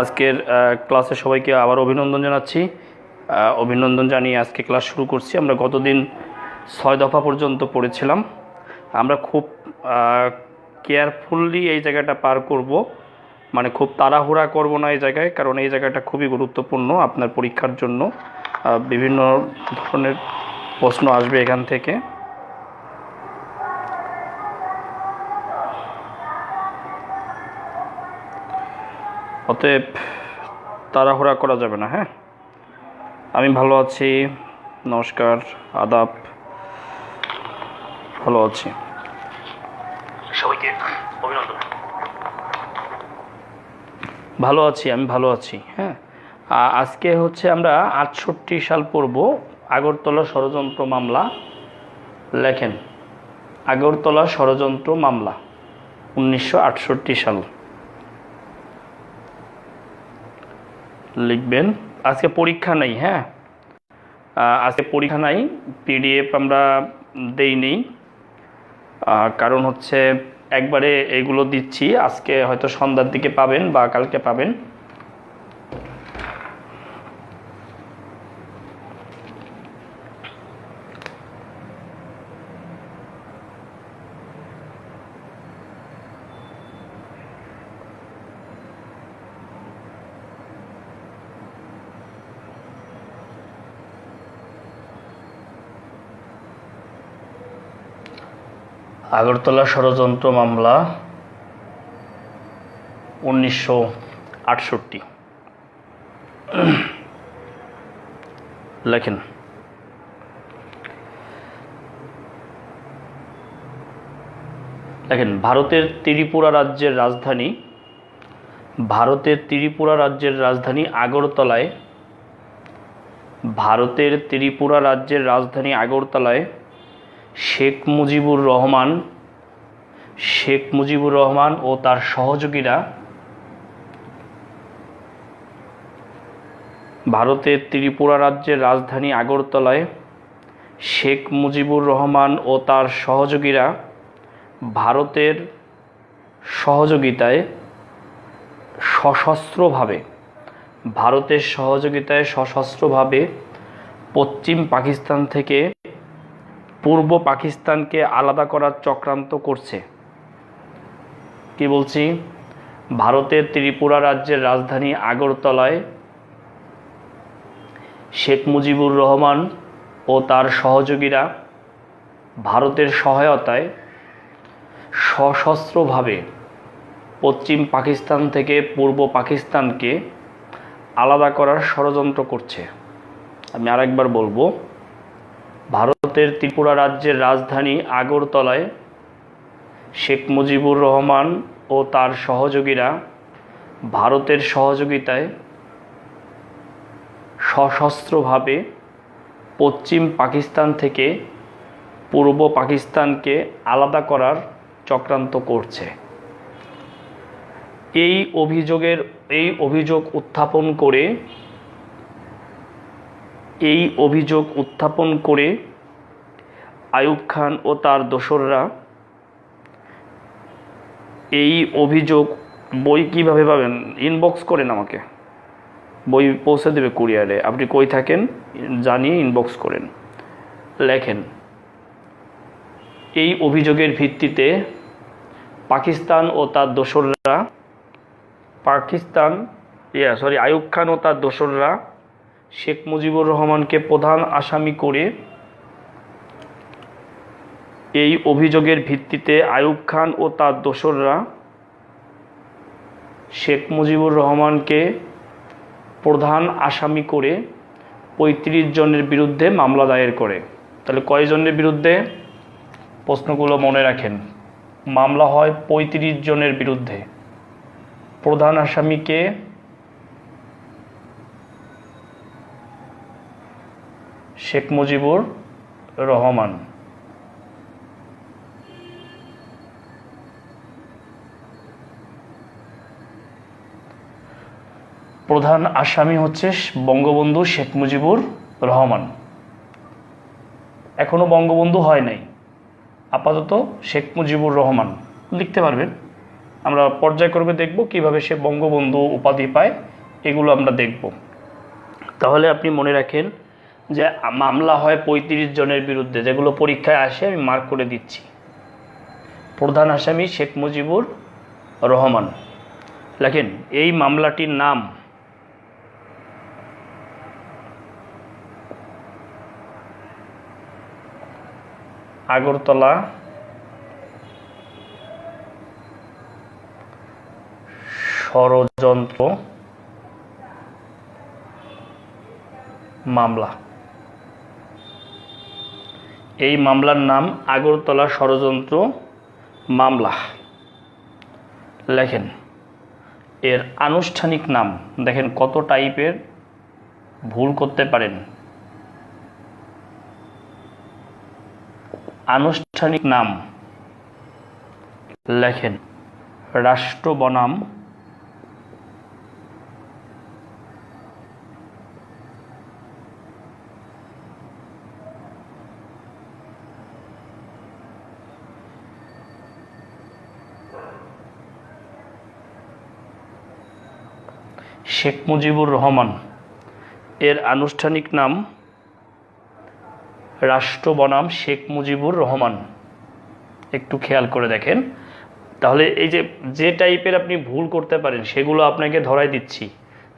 আজকের ক্লাসে সবাইকে আবার অভিনন্দন জানাচ্ছি। অভিনন্দন জানিয়ে আজকে ক্লাস শুরু করছি। আমরা গতদিন 6 দফা পর্যন্ত পড়েছিলাম। আমরা খুব কেয়ারফুললি এই জায়গাটা পার করব, মানে খুব তাড়াহুড়া করব না এই জায়গায়, কারণ এই জায়গাটা খুবই গুরুত্বপূর্ণ আপনার পরীক্ষার জন্য। বিভিন্ন ধরনের প্রশ্ন আসবে এখান থেকে। অতএব তাড়াহুড়া করা যাবে না। হ্যাঁ, আমি ভালো আছি, নমস্কার, আদাব, ভালো আছি, সবাইকে অভিনন্দন। ভালো আছি, আমি ভালো আছি। হ্যাঁ, আজকে হচ্ছে আমরা 68 সাল পড়ব, আগরতলা ষড়যন্ত্র মামলা। লেখেন, আগরতলা ষড়যন্ত্র মামলা 1968 সাল লিখবেন। আজকে পরীক্ষা নেই। হ্যাঁ, আজকে পরীক্ষা নাই, পিডিএফ আমরা দেই নেই, কারণ হচ্ছে একবারে এগুলো দিচ্ছি। আজকে হয়তো সন্ধ্যার দিকে পাবেন বা কালকে পাবেন। আগরতলা ষড়যন্ত্র মামলা 1968 লেখেন। দেখেন, ভারতের ত্রিপুরা রাজ্যের রাজধানী আগরতলায় শেখ মুজিবুর রহমান ও তার সহযোগীরা ভারতের ত্রিপুরা রাজ্যের রাজধানী আগরতলায় শেখ মুজিবুর রহমান ও তার সহযোগীরা ভারতের সহযোগিতায় সশস্ত্রভাবে পশ্চিম পাকিস্তান থেকে পূর্ব পাকিস্তানকে আলাদা করার চক্রান্ত করছে। কি বলছি? ভারতের ত্রিপুরা রাজ্যের রাজধানী আগরতলায় শেখ মুজিবুর রহমান ও তার সহযোগীরা ভারতের সহায়তায় সশস্ত্রভাবে পশ্চিম পাকিস্তান থেকে পূর্ব পাকিস্তানকে আলাদা করার ষড়যন্ত্র করছে। আমি আরেকবার বলবো, ভারতের ত্রিপুরা রাজ্যের রাজধানী আগরতলায় শেখ মুজিবুর রহমান ও তার সহযোগীরা ভারতের সহযোগিতায় সশস্ত্রভাবে পশ্চিম পাকিস্তান থেকে পূর্ব পাকিস্তানকে আলাদা করার চক্রান্ত করছে। এই অভিযোগ উত্থাপন করে আইয়ুব খান ও তার দোসররা এই অভিযোগ, বই কিভাবে পাবেন? ইনবক্স করেন, আমাকে বই পৌঁছে দেবে কুরিয়ারে। আপনি কই থাকেন জানিয়ে ইনবক্স করেন। লেখেন, এই অভিযোগের ভিত্তিতে পাকিস্তান ও তার দোসররা আইয়ুব খান ও তার দোসররা শেখ মুজিবুর রহমানকে প্রধান আসামি করে আইয়ুব খান ও তার দোসররা শেখ মুজিবুর রহমানকে প্রধান আসামি করে 35 জনের বিরুদ্ধে মামলা দায়ের করে। তাহলে কয়জনের বিরুদ্ধে? প্রশ্নগুলো মনে রাখেন। মামলা হয় 35 জনের বিরুদ্ধে। প্রধান আসামিকে শেখ মুজিবুর রহমান। প্রধান আসামি হচ্ছে বঙ্গবন্ধু শেখ মুজিবুর রহমান। এখনো বঙ্গবন্ধু হয় নাই, আপাতত শেখ মুজিবুর রহমান লিখতে পারবেন। আমরা পর্যায়ক্রমে দেখব কিভাবে সে বঙ্গবন্ধু উপাধি পায়, এগুলো আমরা দেখব। তাহলে আপনি মনে রাখেন যে মামলা হয় 35 জনের বিরুদ্ধে, যেগুলো পরীক্ষায় আসে আমি মার্ক করে দিচ্ছি। প্রধান আসামি শেখ মুজিবুর রহমান। লেখেন এই মামলাটির নাম আগরতলা ষড়যন্ত্র মামলা। এই মামলার নাম আগরতলা ষড়যন্ত্র মামলা। লেখেন এর আনুষ্ঠানিক নাম, দেখেন কত টাইপের ভুল করতে পারেন। আনুষ্ঠানিক নাম লেখেন রাষ্ট্র বনাম শেখ মুজিবুর রহমান। এর আনুষ্ঠানিক নাম রাষ্ট্র বনাম শেখ মুজিবুর রহমান। একটু খেয়াল করে দেখেন। তাহলে এই যে টাইপের আপনি ভুল করতে পারেন সেগুলো আপনাকে ধরাই দিচ্ছি।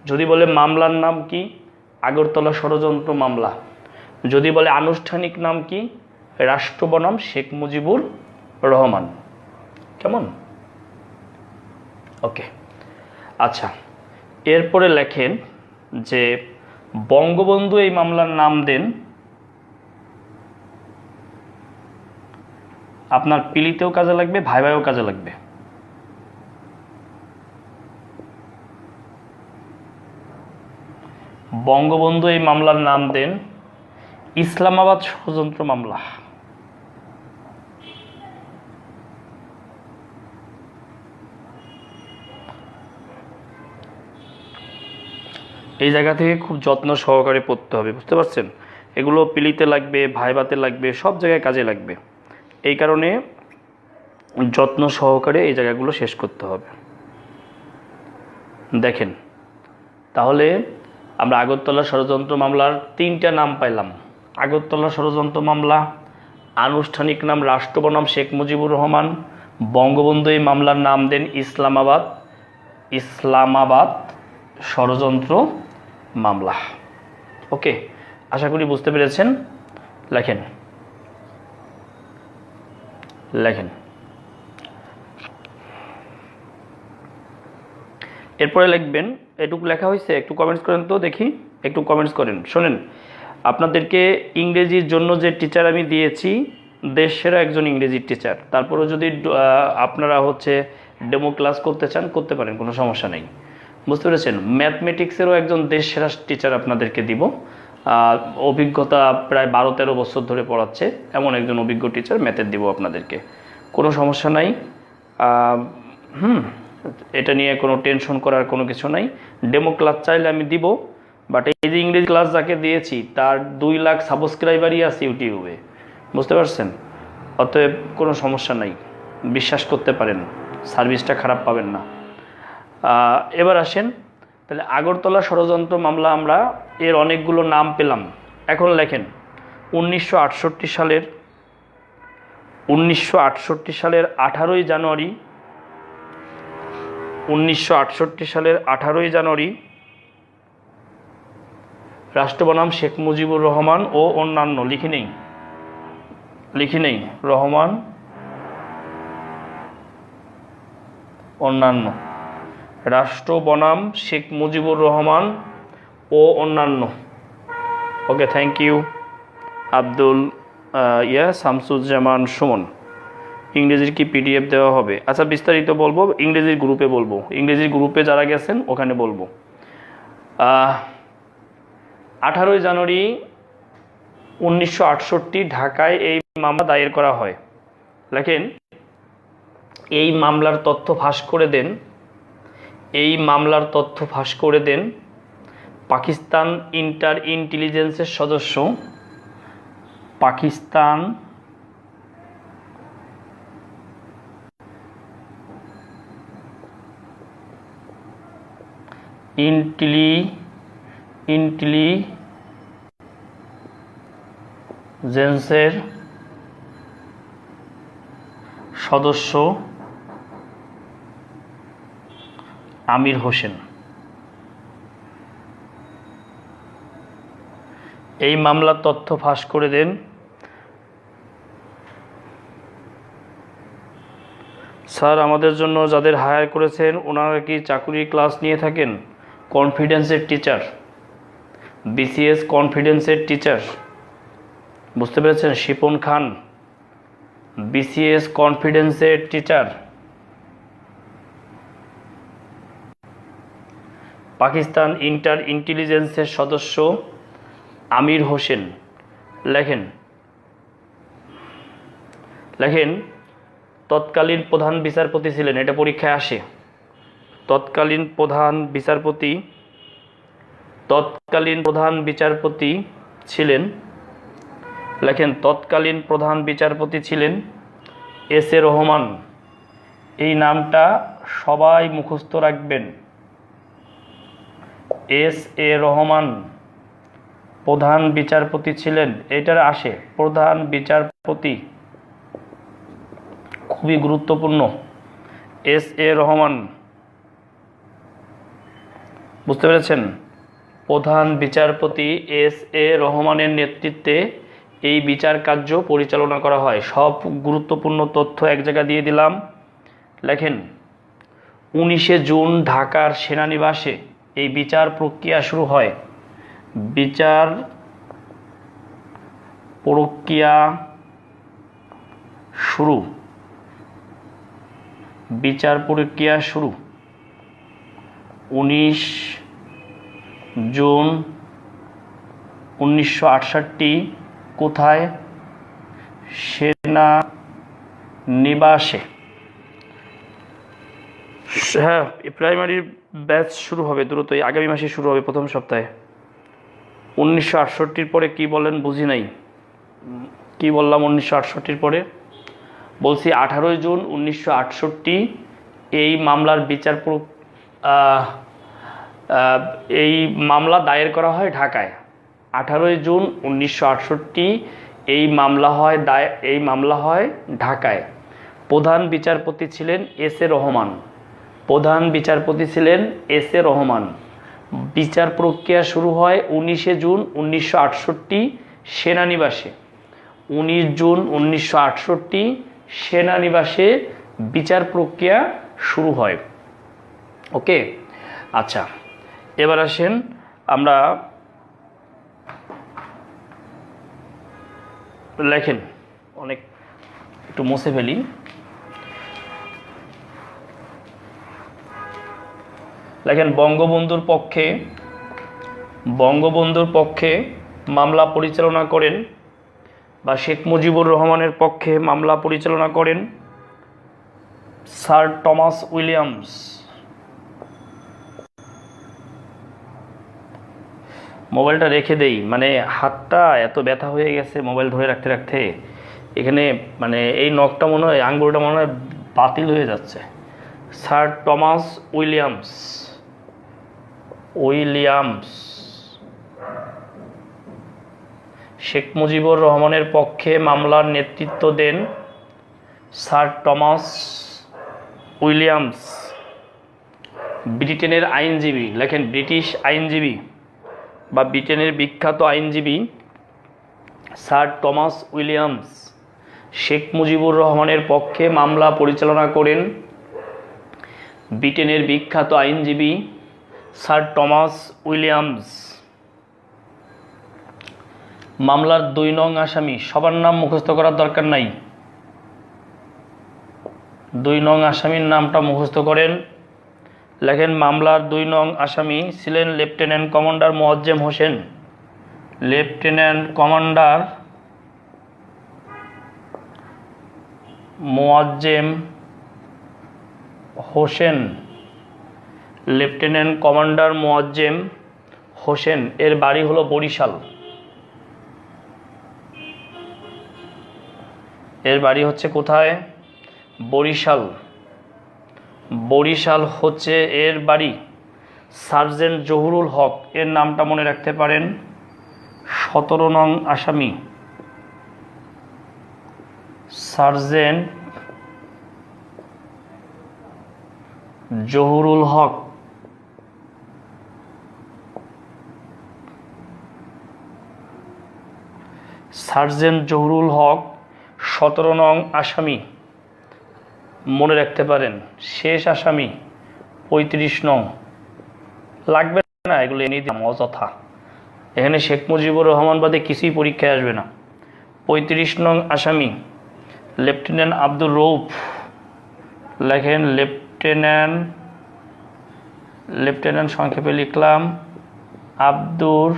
যদি বলে মামলার নাম কি, আগরতলা ষড়যন্ত্র মামলা। যদি বলে আনুষ্ঠানিক নাম কি, রাষ্ট্র বনাম শেখ মুজিবুর রহমান। কেমন? ওকে, আচ্ছা। এরপরে লেখেন যে বঙ্গবন্ধু এই মামলার নাম দেন। আপনার পিলিতেও কাজে লাগবে, ভাইভাইও কাজে লাগবে। বঙ্গবন্ধু এই মামলার নাম দেন ইসলামাবাদ ষড়যন্ত্র মামলা। এই জায়গা থেকে খুব যত্ন সহকারে পড়তে হবে, বুঝতে পারছেন? এগুলো পিলিতে লাগবে, ভাইভাতে লাগবে, সব জায়গায় কাজে লাগবে। এই কারণে যত্ন সহকারে এই জায়গাগুলো শেষ করতে হবে। দেখেন তাহলে আমরা আগরতলা ষড়যন্ত্র মামলার 3টা নাম পাইলাম। আগরতলা ষড়যন্ত্র মামলা, আনুষ্ঠানিক নাম রাষ্ট্র বনাম শেখ মুজিবুর রহমান, বঙ্গবন্ধু এই মামলার নাম দেন ইসলামাবাদ ষড়যন্ত্র মামলা। ওকে, আশা করি বুঝতে পেরেছেন। লেখেন এরপরে লিখবেন, এটুকু লেখা হয়েছে, একটু কমেন্টস করেন তো দেখি, একটু কমেন্টস করেন। শোনেন, আপনাদেরকে ইংরেজির জন্য যে টিচার আমি দিয়েছি, দেশ সেরা একজন ইংরেজির টিচার। তারপরেও যদি আপনারা ডেমো ক্লাস করতে চান করতে পারেন, কোনো সমস্যা নেই, বুঝতে পেরেছেন? ম্যাথমেটিক্সেরও একজন দেশ সেরা টিচার আপনাদেরকে দিব। অভিজ্ঞতা প্রায় 12-13 বছর ধরে পড়াচ্ছে এমন একজন অভিজ্ঞ টিচার ম্যাথের দিব আপনাদেরকে, কোনো সমস্যা নাই। এটা নিয়ে কোনো টেনশন করার কোনো কিছু নাই। ডেমো ক্লাস চাইলে আমি দিব, বাট এই যে ইংরেজি ক্লাস যাকে দিয়েছি তার 2 লাখ সাবস্ক্রাইবারই আছে ইউটিউবে, বুঝতে পারছেন? অতএব কোনো সমস্যা নাই, বিশ্বাস করতে পারেন, সার্ভিসটা খারাপ পাবেন না। এবার আসেন, তাহলে আগরতলা ষড়যন্ত্র মামলা আমরা এর অনেকগুলো নাম পেলাম। এখন লেখেন 1968 সালের 18ই জানুয়ারি 18 জানুয়ারি রাষ্ট্র বনাম শেখ মুজিবুর রহমান ও অন্যান্য, লিখি নেই রহমান অন্যান্য, রাষ্ট্র বনাম শেখ মুজিবুর রহমান ও অন্যান্য। ওকে, থ্যাংক ইউ আব্দুল শামসুজ্জামান সুমন। ইংরেজির কি পিডিএফ দেওয়া হবে? আচ্ছা, বিস্তারিত বলবো, ইংরেজির গ্রুপে বলবো, ইংরেজির গ্রুপে যারা গেছেন ওখানে বলবো। 18 জানুয়ারি 1968 ঢাকায় এই মামলা দায়ের করা হয়। লেখেন এই মামলার তথ্য ফাঁস করে দেন পাকিস্তান ইন্টেলিজেন্সের সদস্য, ইন্টেলিজেন্সের সদস্য আমির হোসেন। এই মামলার তথ্য ফাঁস করে দেন স্যার। আমাদের জন্য যাদের হায়ার করেছেন ওনারা কি চাকুরি ক্লাস নিয়ে থাকেন? কনফিডেন্সের টিচার, বিসিএস কনফিডেন্সের টিচার, বুঝতে পেরেছেন? শিপন খান, বিসিএস কনফিডেন্সের টিচার। পাকিস্তান ইন্টার ইন্টেলিজেন্সের সদস্য আমির হোসেন। লেখেন তৎকালীন প্রধান বিচারপতি ছিলেন, এটা পরীক্ষায় আসে। তৎকালীন প্রধান বিচারপতি ছিলেন, লেখেন তৎকালীন প্রধান বিচারপতি ছিলেন এস এ রহমান। এই নামটা সবাই মুখস্থ রাখবেন। এস এ রহমান প্রধান বিচারপতি ছিলেন, এটার আসে প্রধান বিচারপতি, খুবই গুরুত্বপূর্ণ। এস এ রহমান, বুঝতে পেরেছেন? প্রধান বিচারপতি এস এ রহমানের নেতৃত্বে এই বিচার কার্য পরিচালনা করা হয়। সব গুরুত্বপূর্ণ তথ্য এক জায়গায় দিয়ে দিলাম। লেখেন 19শে জুন ঢাকার সেনানিবাসে এই বিচার প্রক্রিয়া শুরু হয়। বিচার প্রক্রিয়া শুরু 19 জুন 1968। কোথায়? সেনানিবাসে। হ্যাঁ, প্রাইমারি ব্যাচ শুরু হবে দ্রুতই, আগামী মাসে শুরু হবে, প্রথম সপ্তাহে। 1968 পরে কি বলেন বুঝি নাই, কি বললাম? 1968 পরে বলছি 18 জুন 1968 এই মামলার এই মামলা দায়ের করা হয় ঢাকায়। 18 জুন 1968 এই মামলা হয় ঢাকায়। প্রধান বিচারপতি ছিলেন এস এ রহমান। বিচার প্রক্রিয়া শুরু হয় 19 জুন 1968 সেনানিবাসে। 19 জুন 1968 সেনানিবাসে বিচার প্রক্রিয়া শুরু হয়। ওকে, আচ্ছা, এবার আসেন আমরা লেখেন অনেক একটু মুছে ফেলি। লেখেন বঙ্গবন্ধুর পক্ষে মামলা পরিচালনা করেন বা শেখ মুজিবুর রহমানের পক্ষে মামলা পরিচালনা করেন স্যার টমাস উইলিয়ামস। মোবাইলটা রেখে দেই, মানে হাতটা এত ব্যথা হয়ে গেছে মোবাইল ধরে রাখতে রাখতে, এখানে মানে এই নখটা মনে হয়, আঙ্গুলটা মনে হয় বাতিল হয়ে যাচ্ছে। Sir Thomas Williams Sheikh Mujibur রহমানের পক্ষে মামলার নেতৃত্ব দেন স্যার টমাস উইলিয়ামস। ব্রিটেনের আইনজীবী, লেখেন ব্রিটিশ আইনজীবী বা ব্রিটেনের বিখ্যাত আইনজীবী sir Thomas Williams Sheikh Mujibur রহমানের পক্ষে মামলা পরিচালনা করেন। ব্রিটেনের বিখ্যাত আইনজীবী স্যার টমাস উইলিয়ামস। মামলার 2 নং আসামি, সবার নাম মুখস্থ করার দরকার নাই, 2 নং আসামির নামটা মুখস্থ করেন। লেখেন মামলার 2 নং আসামি ছিলেন lieutenant commander Moazzem Hossain. Lieutenant commander Moazzem Hossain, এর বাড়ি হলো বরিশাল। এর বাড়ি হচ্ছে কোথায়? বরিশাল হচ্ছে এর বাড়ি। সার্জেন্ট জহুরুল হক এর নামটা মনে রাখতে পারেন, 17 নং আসামি। সার্জেন্ট জহুরুল হক সার্জেন্ট জহুরুল হক 17 নং আসামি মনে রাখতে পারেন। শেষ আসামি 35 নং। লাগবে না, এগুলো এনে দিলাম অযথা। এখানে শেখ মুজিবুর রহমান বাদে কিছুই পরীক্ষায় আসবে না। 35 নং আসামি লেফটেন্যান্ট আব্দুর রৌফ। লেখেন লেফটেন্যান্ট সংক্ষেপে লিখলাম আব্দুর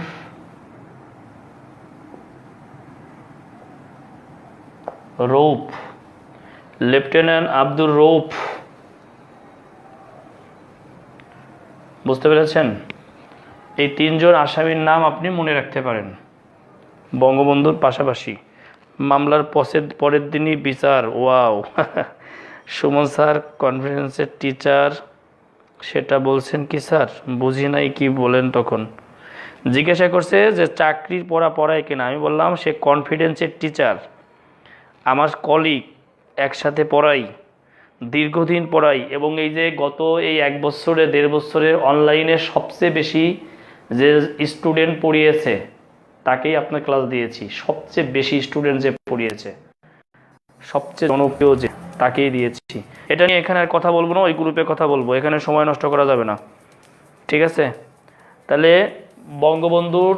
রৌফ, লেফটেন্যান্ট আব্দুর রৌফ। বুঝতে পেরেছেন? এই 3 জন আসামির নাম আপনি মনে রাখতে পারেন বঙ্গবন্ধুর পাশাপাশি। মামলার পরের দিনই বিচার। ওয়াও! সুমন স্যার কনফারেন্সের টিচার, সেটা বলছেন কি স্যার? বুঝি নাই কি বলেন। তখন জিজ্ঞাসা করছে যে চাকরির পড়ায় কিনা। আমি বললাম সে কনফিডেন্সের টিচার, আমার কলিগ, একসাথে পড়াই, দীর্ঘদিন পড়াই। এবং এই যে গত এই 1 বছরে 1.5 বছরের অনলাইনে সবচেয়ে বেশি যে স্টুডেন্ট পড়িয়েছে তাকেই আপনার ক্লাস দিয়েছি। সবচেয়ে বেশি স্টুডেন্ট যে পড়িয়েছে, সবচেয়ে জনপ্রিয় যে, তাকেই দিয়েছি। এটা নিয়ে এখানে আর কথা বলবো না, ওই গ্রুপে কথা বলবো, এখানে সময় নষ্ট করা যাবে না। ঠিক আছে? তাহলে বঙ্গবন্ধুর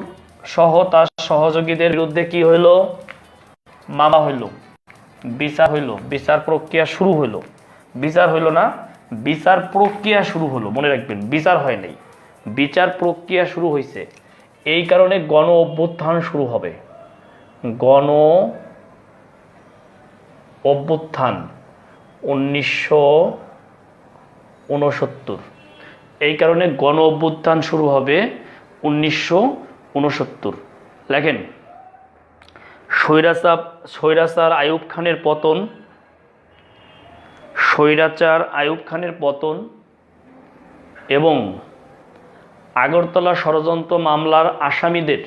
সহ তার সহযোগীদের বিরুদ্ধে কি হইল? মামলা হইল, বিচার হইল, বিচার প্রক্রিয়া শুরু হইল। বিচার হইল না, বিচার প্রক্রিয়া শুরু হলো। মনে রাখবেন, বিচার হয় নাই, বিচার প্রক্রিয়া শুরু হয়েছে। এই কারণে গণ অভ্যুত্থান শুরু হবে। গণ অভ্যুত্থান 1969। এই কারণে গণ অভ্যুত্থান শুরু হবে 1969। লেখেন, স্বৈরাচার আইয়ুব খানের পতন, স্বৈরাচার আইয়ুব খানের পতন এবং আগরতলা ষড়যন্ত্র মামলার আসামিদের,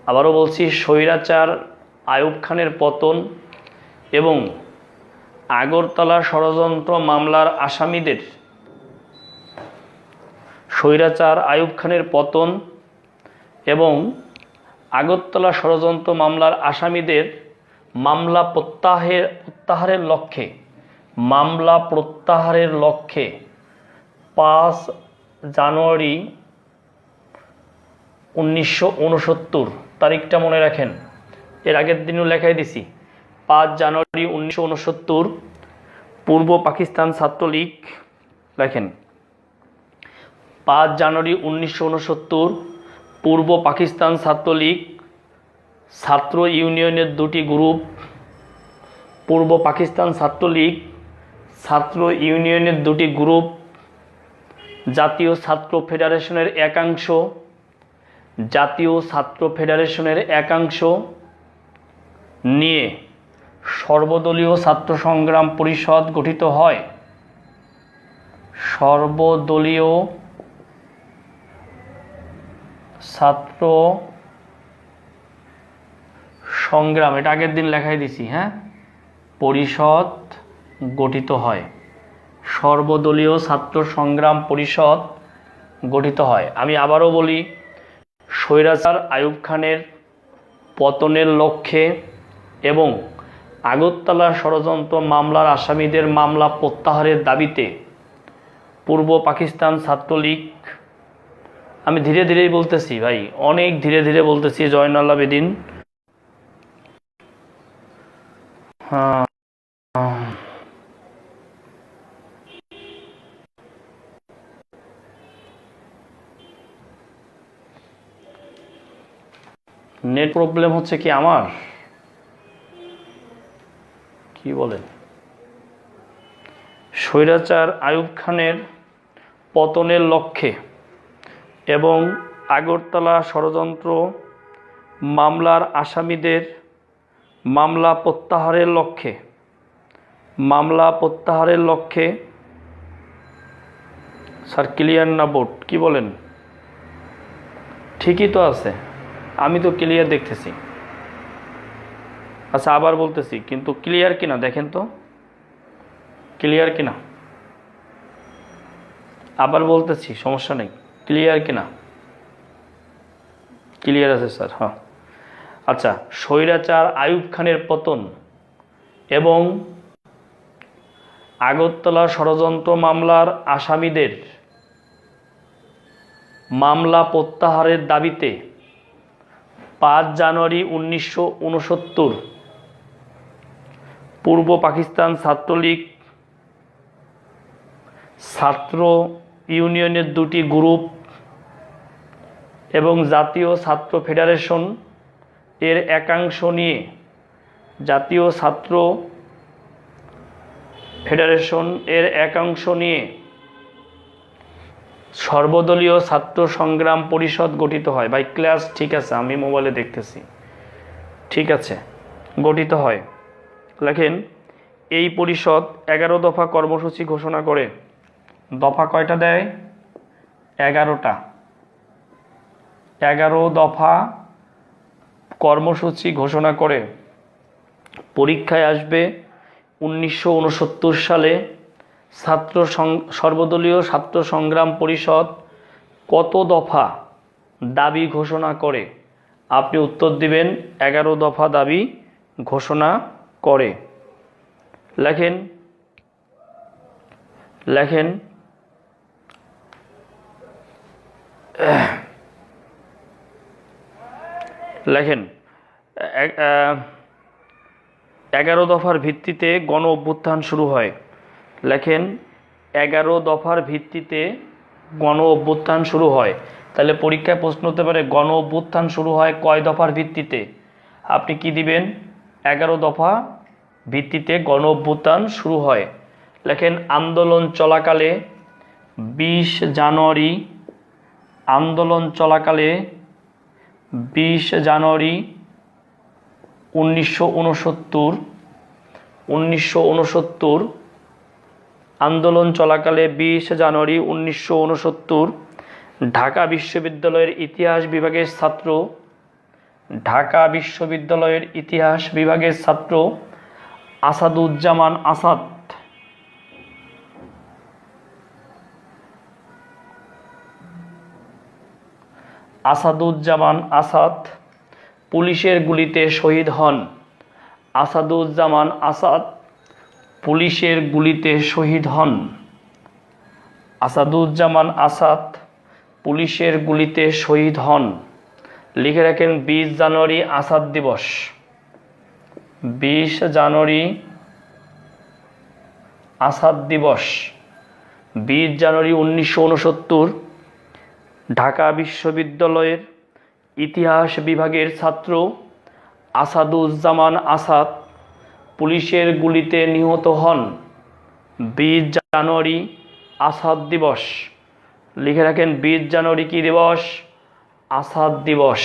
আবারও বলছি, স্বৈরাচার আইয়ুব খানের পতন এবং আগরতলা ষড়যন্ত্র মামলার আসামিদের, স্বৈরাচার আইয়ুব খানের পতন এবং আগরতলা ষড়যন্ত্র মামলার আসামিদের মামলা প্রত্যাহারের লক্ষ্যে 5 জানুয়ারি 1969 তারিখটা মনে রাখেন। এর আগের দিনও লেখাই দিছি। 5 জানুয়ারি 1969 পূর্ব পাকিস্তান ছাত্রলীগ, লেখেন 5 জানুয়ারি 1969 পূর্ব পাকিস্তান ছাত্রলীগ, ছাত্র ইউনিয়নের 2টি গ্রুপ, পূর্ব পাকিস্তান ছাত্রলীগ, ছাত্র ইউনিয়নের 2টি গ্রুপ, জাতীয় ছাত্র ফেডারেশনের একাংশ, জাতীয় ছাত্র ফেডারেশনের একাংশ নিয়ে সর্বদলীয় ছাত্র সংগ্রাম পরিষদ গঠিত হয়। সর্বদলীয় ছাত্র সংগ্রাম, এটা আগের দিন লেখাই দিছি, হ্যাঁ, পরিষদ গঠিত হয়। সর্বদলীয় ছাত্র সংগ্রাম পরিষদ গঠিত হয়। আমি আবারও বলি, স্বৈরাচার আইয়ুব খানের পতনের লক্ষ্যে এবং আগরতলা ষড়যন্ত্র মামলার আসামিদের মামলা প্রত্যাহারের দাবিতে পূর্ব পাকিস্তান ছাত্রলীগ, আমি ধীরে ধীরেই বলতেছি ভাই, অনেক ধীরে ধীরে বলতেছি, জয়নাল আবেদিন, হ্যাঁ, নেট প্রবলেম হচ্ছে কি আমার? কি বলেন? স্বৈরাচার আইয়ুব খানের পতনের লক্ষ্যে এবং আগরতলা ষড়যন্ত্র মামলার আসামিদের মামলা প্রত্যাহারের লক্ষ্যে স্যার ক্লিয়ার না বোর্ড, কি বলেন? ঠিকই তো আছে, আমি তো ক্লিয়ার দেখতেছি। আচ্ছা আবার বলতেছি, কিন্তু ক্লিয়ার কিনা দেখেন তো, ক্লিয়ার কিনা। আবার বলতেছি, সমস্যা নেই, ক্লিয়ার কিনা? ক্লিয়ার আছে স্যার, হ্যাঁ। আচ্ছা, স্বৈরাচার আইয়ুব খানের পতন এবং আগরতলা ষড়যন্ত্র মামলার আসামিদের মামলা প্রত্যাহারের দাবিতে 5 জানুয়ারি 1969 পূর্ব পাকিস্তান ছাত্রলীগ ছাত্র ইউনিয়নের 2টি গ্রুপ এবং জাতীয় ছাত্র ফেডারেশন এর একাংশ নিয়ে জাতীয় ছাত্র ফেডারেশন এর একাংশ নিয়ে সর্বদলীয় ছাত্র সংগ্রাম পরিষদ গঠিত হয়। ভাই ক্লাস ঠিক আছে, আমি মোবাইলে দেখতেছি, ঠিক আছে, গঠিত হয়। লেখেন, এই পরিষদ 11 দফা কর্মসূচি ঘোষণা করে। দফা কয়টা দেয়? 11টা। 11 দফা কর্মসূচি ঘোষণা করে। পরীক্ষায় আসবে 1969 সালে সর্বদলীয় ছাত্র সংগ্রাম পরিষদ কত দফা দাবি ঘোষণা করে? আপনি উত্তর দিবেন 11 দফা দাবি ঘোষণা করে। লেখেন, লেখেন, লেখেন 11 দফার ভিত্তিতে গণ অভ্যুত্থান শুরু হয়। লেখেন, 11 দফার ভিত্তিতে গণ অভ্যুত্থান শুরু হয়। তাহলে পরীক্ষায় প্রশ্ন হতে পারে, গণ অভ্যুত্থান শুরু হয় কয় দফার ভিত্তিতে? আপনি কি দিবেন? 11 দফা ভিত্তিতে গণ অভ্যুত্থান শুরু হয়। লেখেন, আন্দোলন চলাকালে 20 জানুয়ারি, আন্দোলন চলাকালে 20 জানুয়ারি 1969 আন্দোলন চলাকালে 20 জানুয়ারি 1969 ঢাকা বিশ্ববিদ্যালয়ের ইতিহাস বিভাগের ছাত্র, ঢাকা বিশ্ববিদ্যালয়ের ইতিহাস বিভাগের ছাত্র আসাদুজ্জামান আসাদ আসাদুজ্জামান আসাদ পুলিশের গুলিতে শহীদ হন। আসাদুজ্জামান আসাদ পুলিশের গুলিতে শহীদ হন। আসাদুজ্জামান আসাদ পুলিশের গুলিতে শহীদ হন। লিখে রাখেন 20 জানুয়ারি আসাদ দিবস। 20 জানুয়ারি আসাদ দিবস। 20 জানুয়ারি 1969 ঢাকা বিশ্ববিদ্যালয়ের ইতিহাস বিভাগের ছাত্র আসাদুজ্জামান আসাদ পুলিশের গুলিতে নিহত হন। 20 জানুয়ারি আসাদ দিবস। লিখে রাখেন 20 জানুয়ারি কি দিবস? আসাদ দিবস।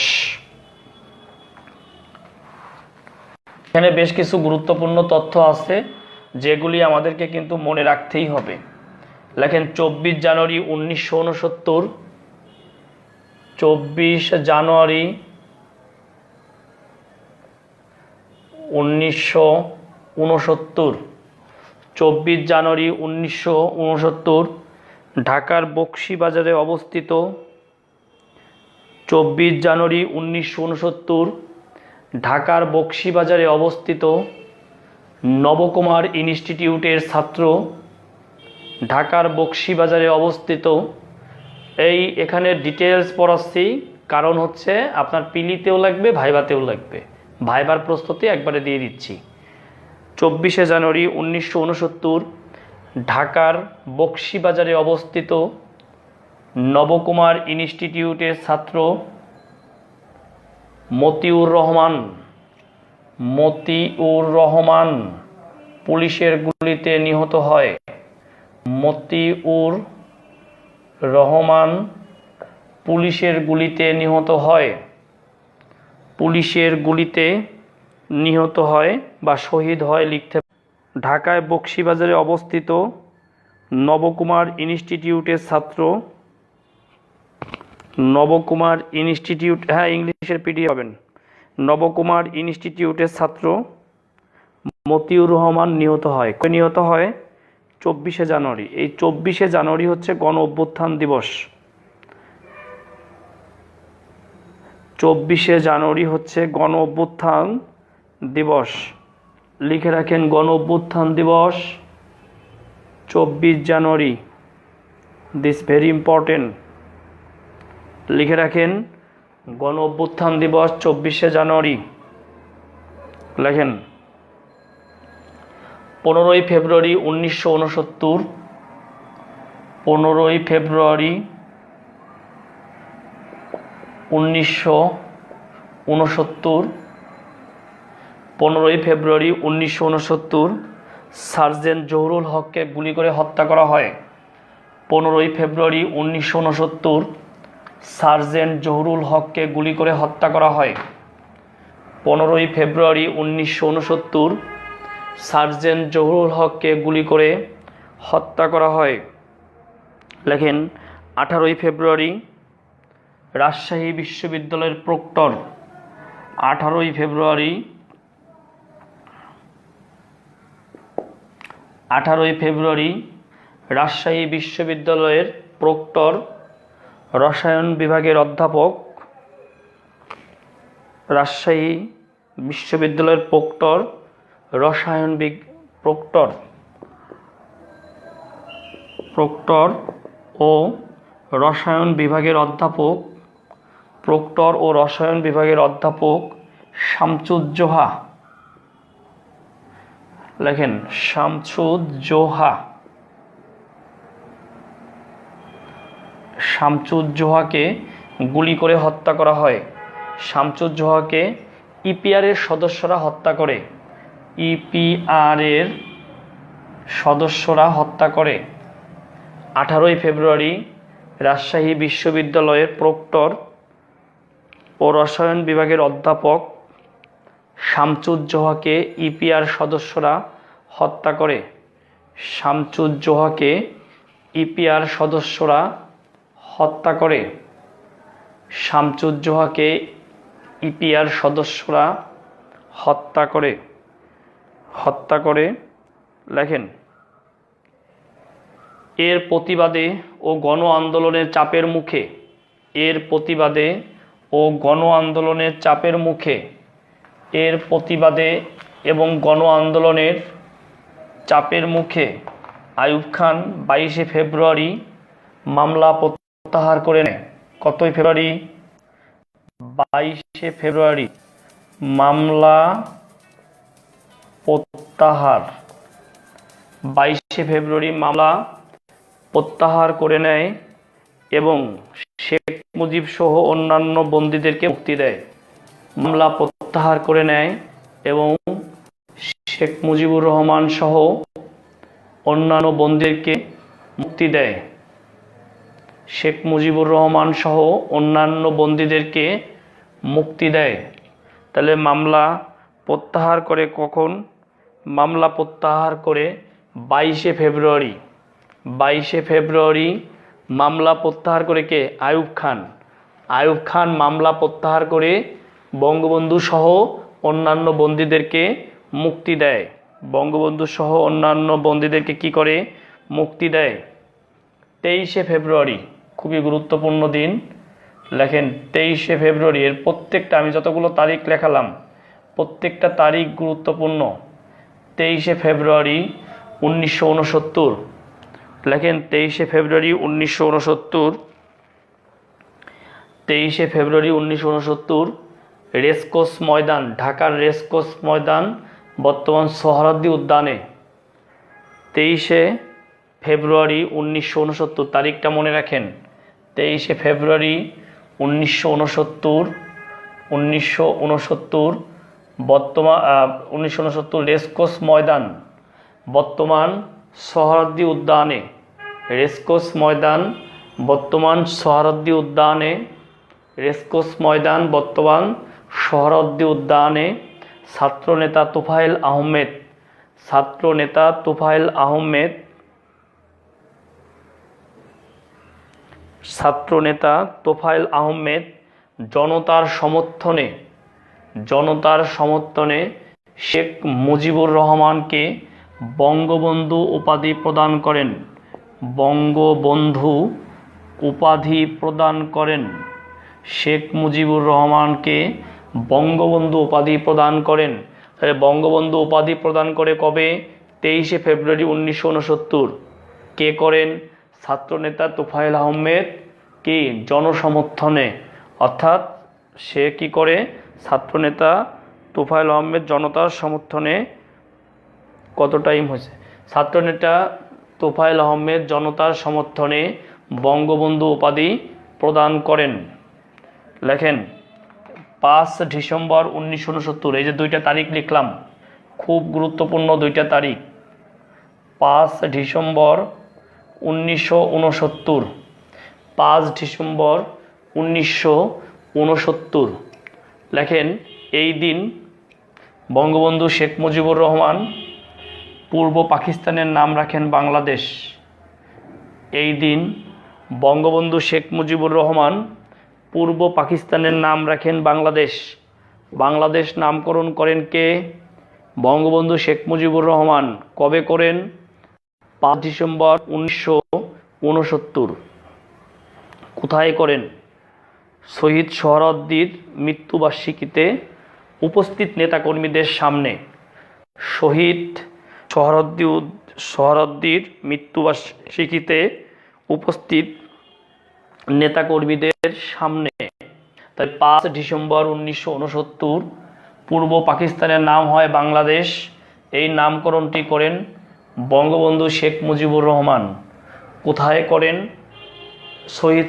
এখানে বেশ কিছু গুরুত্বপূর্ণ তথ্য আছে যেগুলি আমাদেরকে কিন্তু মনে রাখতেই হবে। লেখেন 24 জানুয়ারি 1969, 24 জানুয়ারি 1969, 24 জানুয়ারি 1969 ঢাকার বকশীবাজারে অবস্থিত। 24 জানুয়ারি 1969 ঢাকার বকশীবাজারে অবস্থিত নবকুমার ইনস্টিটিউটের ছাত্র, ঢাকার বকশীবাজারে অবস্থিত। এখানে ডিটেলস পড়াচ্ছি, কারণ হচ্ছে আপনার পিলিতেও লাগবে, ভাইভাতেও লাগবে। ভাইবার প্রস্তুতি একবারে দিয়ে দিচ্ছি। 24 জানুয়ারি 1969 ঢাকার বকশীবাজারে অবস্থিত নবকুমার ইনস্টিটিউটের ছাত্র মতিউর রহমান পুলিশের গুলিতে নিহত হয়। মতিউর রহমান পুলিশের গুলিতে নিহত হয়। পুলিশের গুলিতে নিহত হয় বা শহীদ হয় লিখতে। ঢাকায় বকশীবাজারে অবস্থিত নবকুমার ইনস্টিটিউটের ছাত্র, নবকুমার ইনস্টিটিউট, হ্যাঁ ইংলিশের পিডিএফ পাবেন। নবকুমার ইনস্টিটিউটের ছাত্র মতিউর রহমান নিহত হয়। কবে নিহত হয়? 24শে জানুয়ারি। এই 24শে জানুয়ারি হচ্ছে গণ অভ্যুত্থান দিবস। 24শে জানুয়ারি হচ্ছে গণ অভ্যুত্থান দিবস। লিখে রাখেন, গণ অভ্যুত্থান দিবস 24 জানুয়ারি। This very important. লিখে রাখেন, গণ অভ্যুত্থান দিবস 24শে জানুয়ারি। লেখেন 15ই ফেব্রুয়ারি 1969, 15ই ফেব্রুয়ারি 1969, 15ই ফেব্রুয়ারি 1969 সার্জেন্ট জহুরুল হককে গুলি করে হত্যা করা হয়। 15ই ফেব্রুয়ারি 1969 সার্জেন্ট জহুরুল হককে গুলি করে হত্যা করা হয়। 15ই ফেব্রুয়ারি 1969 সার্জেন্ট জহুরুল হককে গুলি করে হত্যা করা হয়। লেখেন 18ই ফেব্রুয়ারি রাজশাহী বিশ্ববিদ্যালয়ের প্রক্টর, 18ই ফেব্রুয়ারি 18ই ফেব্রুয়ারি রাজশাহী বিশ্ববিদ্যালয়ের প্রক্টর, রসায়ন বিভাগের অধ্যাপক, রাজশাহী বিশ্ববিদ্যালয়ের প্রক্টর, প্রক্টর ও রসায়ন বিভাগের অধ্যাপক, প্রক্টর ও রসায়ন বিভাগের অধ্যাপক শামসুজ্জোহা। লেখেন শামসুজ্জোহা। শামসুজ্জোহাকে গুলি করে হত্যা করা হয়। শামসুজ্জোহাকে ইপিআরের সদস্যরা হত্যা করে। ইপিআরের সদস্যরা হত্যা করে। 18ই ফেব্রুয়ারি রাজশাহী বিশ্ববিদ্যালয়ের প্রক্টর ও রসায়ন বিভাগের অধ্যাপক শামসুজ্জোহাকে ইপিআর সদস্যরা হত্যা করে। শামসুজ্জোহাকে ইপিআর সদস্যরা হত্যা করে। শামসুজ্জোহাকে ইপিআর সদস্যরা হত্যা করে। লেখেন এর প্রতিবাদে ও গণ আন্দোলনের চাপের মুখে, এর প্রতিবাদে ও গণ আন্দোলনের চাপের মুখে, এর প্রতিবাদে এবং গণ আন্দোলনের চাপের মুখে আইয়ুব খান 22শে ফেব্রুয়ারি মামলা প্রত্যাহার করে নেয়। কতই ফেব্রুয়ারি? 22শে ফেব্রুয়ারি মামলা প্রত্যাহার, 22শে ফেব্রুয়ারি মামলা প্রত্যাহার করে নেয় এবং শেখ মুজিব সহ অন্যান্য বন্দীদেরকে মুক্তি দেয়। মামলা প্রত্যাহার করে নেয় এবং শেখ মুজিবুর রহমান সহ অন্যান্য বন্দীদেরকে মুক্তি দেয়। শেখ মুজিবুর রহমান সহ অন্যান্য বন্দীদেরকে মুক্তি দেয়। তাহলে মামলা প্রত্যাহার করে কখন? মামলা প্রত্যাহার করে 22শে ফেব্রুয়ারি। 22শে ফেব্রুয়ারি মামলা প্রত্যাহার করে কে? আইয়ুব খান। আইয়ুব খান মামলা প্রত্যাহার করে বঙ্গবন্ধু সহ অন্যান্য বন্দীদেরকে মুক্তি দেয়। বঙ্গবন্ধু সহ অন্যান্য বন্দীদেরকে কি করে? মুক্তি দেয়। 23শে ফেব্রুয়ারি খুবই গুরুত্বপূর্ণ দিন। লেখেন 23শে ফেব্রুয়ারি। এর প্রত্যেকটা, আমি যতগুলো তারিখ লেখালাম প্রত্যেকটা তারিখ গুরুত্বপূর্ণ। 23শে ফেব্রুয়ারি 1969। লেখেন 23শে ফেব্রুয়ারি 1969। 23শে ফেব্রুয়ারি 1969 রেসকোর্স ময়দান, ঢাকার রেসকোর্স ময়দান বর্তমান সোহরাওয়ার্দী উদ্যানে। 23শে ফেব্রুয়ারি 1969 তারিখটা মনে রাখেন। 23শে ফেব্রুয়ারি 1969 বর্তমান 1969 রেসকোর্স ময়দান বর্তমান সোহরাওয়ার্দী উদ্যানে। রেসকোর্স ময়দান বর্তমান সোহরাওয়ার্দী উদ্যানে। রেসকোর্স ময়দান বর্তমান সোহরাওয়ার্দী উদ্যানে ছাত্রনেতা তোফায়েল আহমেদ, ছাত্রনেতা তোফায়েল আহমেদ ছাত্রনেতা তোফায়েল আহমেদ জনতার সমর্থনে শেখ মুজিবুর রহমানকে বঙ্গবন্ধু উপাধি প্রদান করেন। বঙ্গবন্ধু উপাধি প্রদান করেন। শেখ মুজিবুর রহমানকে বঙ্গবন্ধু উপাধি প্রদান করেন। তাহলে বঙ্গবন্ধু উপাধি প্রদান করে কবে? 23শে ফেব্রুয়ারি 1969। কে করেন? ছাত্রনেতা তোফায়েল আহমেদ কি জনসমর্থনে, অর্থাৎ সে কি করে? ছাত্রনেতা তোফায়েল আহমেদ জনতার সমর্থনে কত টাইম হয়েছে? ছাত্রনেতা তোফায়েল আহমেদ জনতার সমর্থনে বঙ্গবন্ধু উপাধি প্রদান করেন। লেখেন 5 ডিসেম্বর 1969। এই যে দুইটা তারিখ লিখলাম, খুব গুরুত্বপূর্ণ দুইটা তারিখ। 5 ডিসেম্বর 1969, 5 ডিসেম্বর 1969। লেখেন এই দিন বঙ্গবন্ধু শেখ মুজিবুর রহমান পূর্ব পাকিস্তানের নাম রাখেন বাংলাদেশ। এই দিন বঙ্গবন্ধু শেখ মুজিবুর রহমান পূর্ব পাকিস্তানের নাম রাখেন বাংলাদেশ। বাংলাদেশ নামকরণ করেন কে? বঙ্গবন্ধু শেখ মুজিবুর রহমান। কবে করেন? 5 ডিসেম্বর 1969। কোথায় করেন? শহীদ সোহরাওয়ার্দীর মৃত্যুবার্ষিকীতে উপস্থিত নেতাকর্মীদের সামনে। শহীদ সোহরাওয়ার্দীর মৃত্যুবার্ষিকীতে উপস্থিত নেতাকর্মীদের সামনে। তাই 5 ডিসেম্বর 1969 পূর্ব পাকিস্তানের নাম হয় বাংলাদেশ। এই নামকরণটি করেন বঙ্গবন্ধু শেখ মুজিবুর রহমান। কোথায় করেন? শহীদ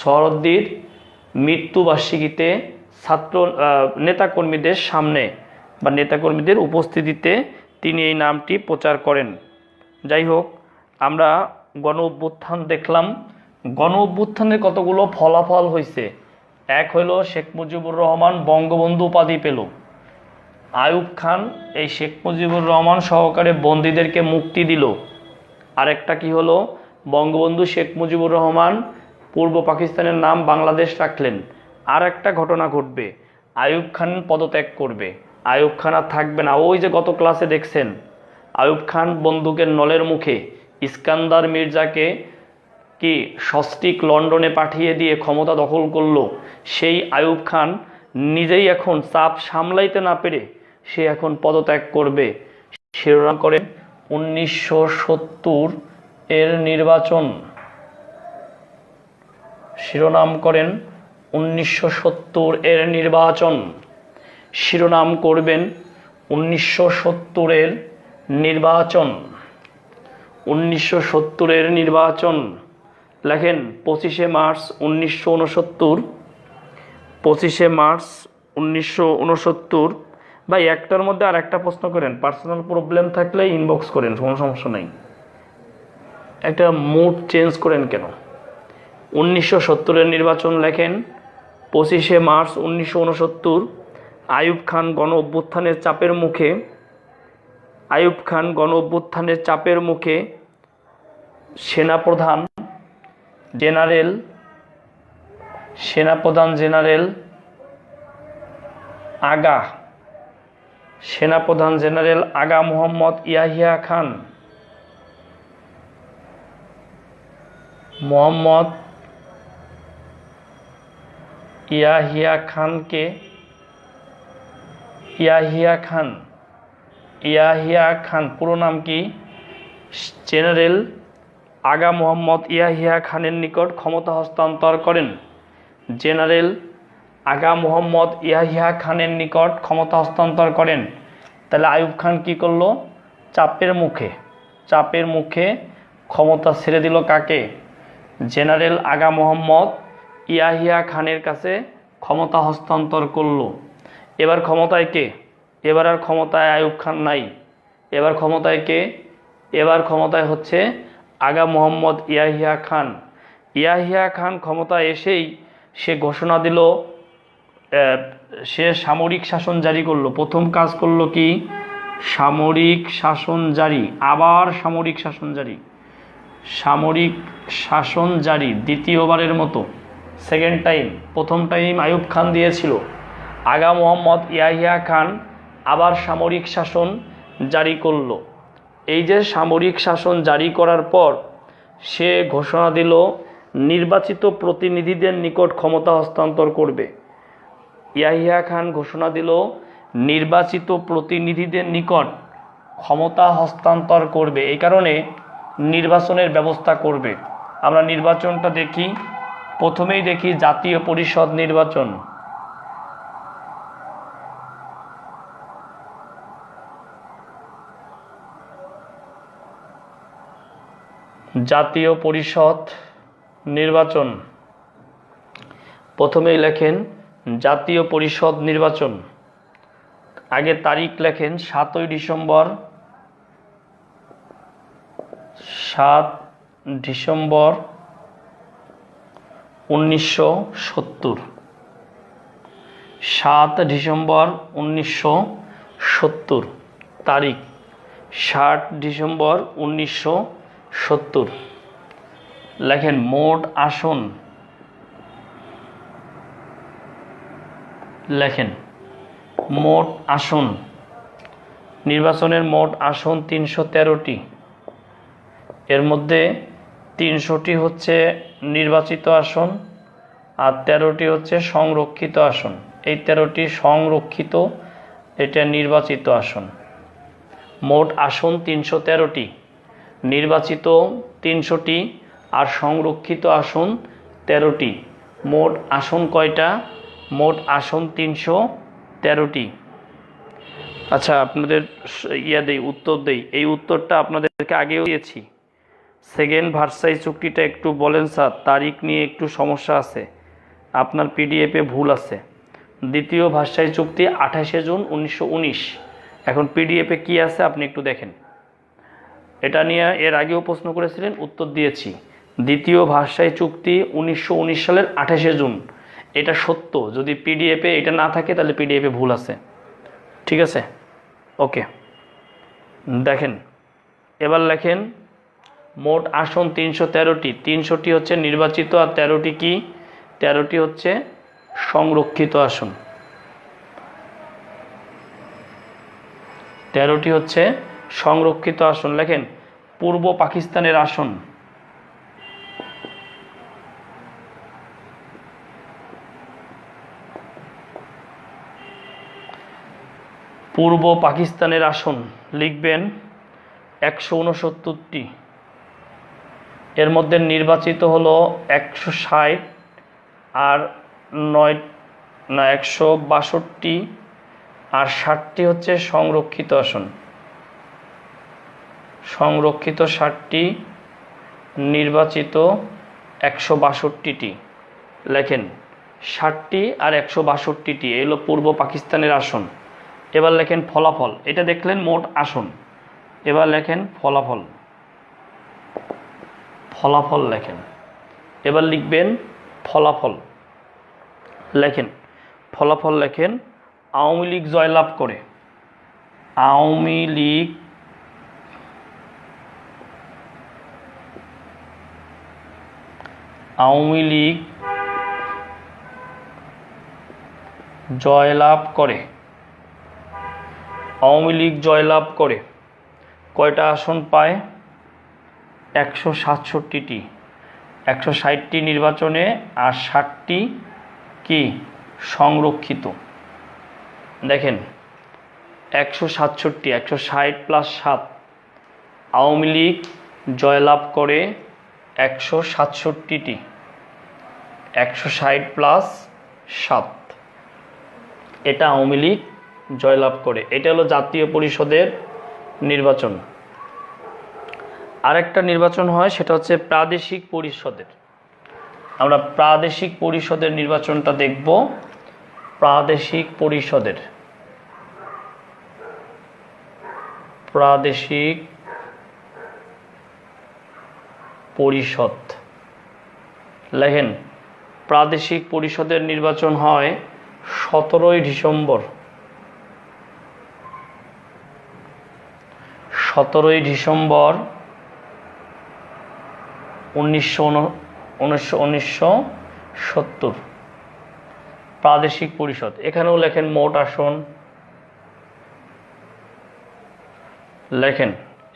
সোহরাওয়ার্দীর মৃত্যুবার্ষিকীতে নেতাকর্মীদের সামনে বা নেতাকর্মীদের উপস্থিতিতে তিনি এই নামটি প্রচার করেন। যাই হোক, আমরা গণ অভ্যুত্থান দেখলাম। গণ অভ্যুত্থানের কতগুলো ফলাফল হয়েছে। এক হইল শেখ মুজিবুর রহমান বঙ্গবন্ধু উপাধি পেল। আইয়ুব খান এই শেখ মুজিবুর রহমান সহকারে বন্দীদেরকে মুক্তি দিল। আরেকটা কি হলো? বঙ্গবন্ধু শেখ মুজিবুর রহমান পূর্ব পাকিস্তানের নাম বাংলাদেশ রাখলেন। আর একটা ঘটনা ঘটবে, আইয়ুব খান পদত্যাগ করবে। আইয়ুব খান আর থাকবে না। ওই যে গত ক্লাসে দেখছেন, আইয়ুব খান বন্দুকের নলের মুখে ইস্কান্দার মির্জাকে কি সস্টিক লন্ডনে পাঠিয়ে দিয়ে ক্ষমতা দখল করলো। সেই আইয়ুব খান নিজেই এখন চাপ সামলাইতে না পেরে সে এখন পদত্যাগ করবে। শিরোনাম করেন 1970 এর নির্বাচন। শিরোনাম করেন 1970 এর নির্বাচন। শিরোনাম করবেন 1970 এর নির্বাচন। 1970 এর নির্বাচন। লেখেন 25শে মার্চ 1969। 25শে মার্চ 1969। ভাই একটার মধ্যে আর একটা প্রশ্ন করেন, পার্সোনাল প্রবলেম থাকলে ইনবক্স করেন, কোনো সমস্যা নেই। একটা মুড চেঞ্জ করেন কেন? 1970 এর নির্বাচন। লেখেন 25শে মার্চ 1969। আইয়ুব খান গণ অভ্যুত্থানের চাপের মুখে সেনাপ্রধান জেনারেল আগা মোহাম্মদ ইয়াহিয়া খান পুরো নাম কি? জেনারেল আগা মোহাম্মদ ইয়াহিয়া খানের নিকট ক্ষমতা হস্তান্তর করেন। জেনারেল আগা মোহাম্মদ ইয়াহিয়া খানের নিকট ক্ষমতা হস্তান্তর করেন। তাহলে আইয়ুব খান কি করলো? চাপের মুখে ক্ষমতা ছেড়ে দিল। কাকে? জেনারেল আগা মোহাম্মদ ইয়াহিয়া খানের কাছে ক্ষমতা হস্তান্তর করলো। এবার ক্ষমতায় কে? এবার আর ক্ষমতায় আইয়ুব খান নাই। এবার ক্ষমতায় কে? এবার ক্ষমতায় হচ্ছে আগা মোহাম্মদ ইয়াহিয়া খান। ইয়াহিয়া খান ক্ষমতায় এসেই সে ঘোষণা দিল, সে সামরিক শাসন জারি করলো। প্রথম কাজ করলো কি? সামরিক শাসন জারি। আবার সামরিক শাসন জারি। সামরিক শাসন জারি দ্বিতীয়বারের মতো, সেকেন্ড টাইম। প্রথম টাইম আইয়ুব খান দিয়েছিল, আগা মোহাম্মদ ইয়াহিয়া খান আবার সামরিক শাসন জারি করলো। এই যে সামরিক শাসন জারি করার পর সে ঘোষণা দিল নির্বাচিত প্রতিনিধিদের নিকট ক্ষমতা হস্তান্তর করবে। ইয়াহিয়া খান ঘোষণা দিল নির্বাচিত প্রতিনিধিদের নিকট ক্ষমতা হস্তান্তর করবে, এই কারণে নির্বাচনের ব্যবস্থা করবে। আমরা নির্বাচনটা দেখি, প্রথমেই দেখি জাতীয় পরিষদ নির্বাচন। জাতীয় পরিষদ নির্বাচন, প্রথমেই লেখেন জাতীয় পরিষদ নির্বাচন। আগে তারিখ লেখেন 7ই ডিসেম্বর, 7 ডিসেম্বর 1970, 7 ডিসেম্বর 1970 তারিখ, 7 ডিসেম্বর 1970। লেখেন মোট আসন, লেখেন মোট আসন, নির্বাচনের মোট আসন 313টি। এর মধ্যে 300টি হচ্ছে নির্বাচিত আসন আর 13টি হচ্ছে সংরক্ষিত আসন। এই 13টি সংরক্ষিত, এটা নির্বাচিত আসন। মোট আসন 313টি, নির্বাচিত 300টি আর সংরক্ষিত আসন 13টি। মোট আসন কয়টা? মোট আসন 313টি। আচ্ছা, আপনাদের উত্তর দেই। এই উত্তরটা আপনাদেরকে আগেও দিয়েছি। সেকেন্ড ভার্সাই চুক্তিটা একটু বলেন স্যার, তারিখ নিয়ে একটু সমস্যা আছে, আপনার পিডিএফে ভুল আছে। দ্বিতীয় ভার্সাই চুক্তি 28শে জুন 1919। এখন পিডিএফে কি আছে আপনি একটু দেখেন। এটা নিয়ে এর আগেও প্রশ্ন করেছিলেন, উত্তর দিয়েছি। দ্বিতীয় ভার্সাই চুক্তি 1919 সালের 28শে জুন, এটা সত্য। যদি পিডিএফে এটা না থাকে তাহলে পিডিএফে ভুল আছে, ঠিক আছে? ওকে, দেখেন এবার লেখেন মোট আসন 313টি। 300টি হচ্ছে নির্বাচিত আর 13টি কি? 13টি হচ্ছে সংরক্ষিত আসন। 13টি হচ্ছে সংরক্ষিত আসন। লেখেন পূর্ব পাকিস্তানের আসন, পূর্ব পাকিস্তানের আসন লিখবেন 169টি। এর মধ্যে নির্বাচিত হলো 160 আর 162 আর 60টি হচ্ছে সংরক্ষিত আসন। সংরক্ষিত 60টি, নির্বাচিত 162টি। লেখেন 60টি আর 162টি, এগুলো পূর্ব পাকিস্তানের আসন। এবার লেখেন ফলাফল। এটা দেখলেন মোট আসন, এবার লেখেন ফলাফল। ফলাফল লেখেন, এবার লিখবেন ফলাফল। লেখেন ফলাফল, লেখেন আওয়ামী লীগ জয়লাভ করে। আওয়ামী লীগ জয়লাভ করে। আওয়ামী লীগ জয়লাভ করে কয়টা আসন পায়? 167টি। 160টি নির্বাচনে আর 60টি কি? সংরক্ষিত। দেখেন 167, 160 প্লাস 7, আওয়ামী লীগ জয়লাভ করে 167টি। 160 প্লাস 7, এটা আওয়ামী লীগ জয়লাভ করে। এটা হলো জাতীয় পরিষদের নির্বাচন। আরেকটা নির্বাচন হয়, সেটা হচ্ছে প্রাদেশিক পরিষদের। আমরা প্রাদেশিক পরিষদের নির্বাচনটা দেখব। প্রাদেশিক পরিষদের, প্রাদেশিক পরিষদ লেখেন প্রাদেশিক পরিষদের নির্বাচন হয় 17ই ডিসেম্বর। 17ই ডিসেম্বর 1970 প্রাদেশিক পরিষদ, এখানেও লেখেন মোট আসন,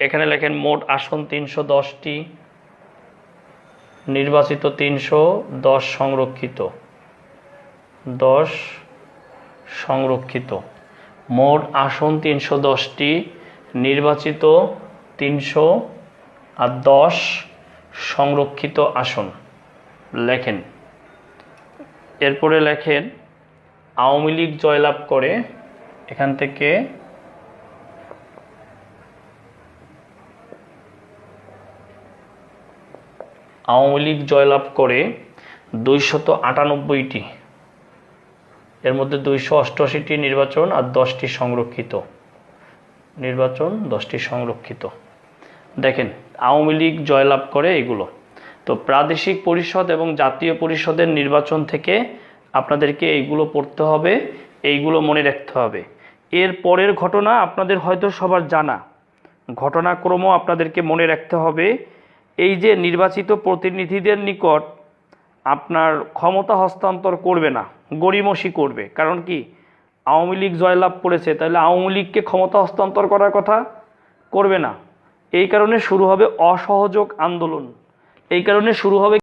এখানে লেখেন মোট আসন 310টি, নির্বাচিত 310, সংরক্ষিত, মোট আসন 310টি, নির্বাচিত 310, সংরক্ষিত আসন লেখেন। এরপরে লেখেন আওয়ামী লীগ জয়লাভ করে, এখান থেকে আওয়ামী লীগ জয়লাভ করে 298টি, এর মধ্যে 288টি নির্বাচন আর 10টি সংরক্ষিত, দেখেন আওয়ামী লীগ জয়লাভ করে এগুলো। তো প্রাদেশিক পরিষদ এবং জাতীয় পরিষদের নির্বাচন থেকে আপনাদেরকে এইগুলো পড়তে হবে, এইগুলো মনে রাখতে হবে। এর পরের ঘটনা আপনাদের হয়তো সবার জানা, ঘটনাক্রমও আপনাদেরকে মনে রাখতে হবে। এই যে নির্বাচিত প্রতিনিধিদের নিকট আপনার ক্ষমতা হস্তান্তর করবে না, গড়িমসি করবে। কারণ কি, আওয়ামী লীগ জয়লাভ করেছে, তাহলে আওয়ামী লীগকে ক্ষমতা হস্তান্তর করার কথা করবে না। এই কারণে শুরু হবে অসহযোগ আন্দোলন, এই কারণে শুরু হবে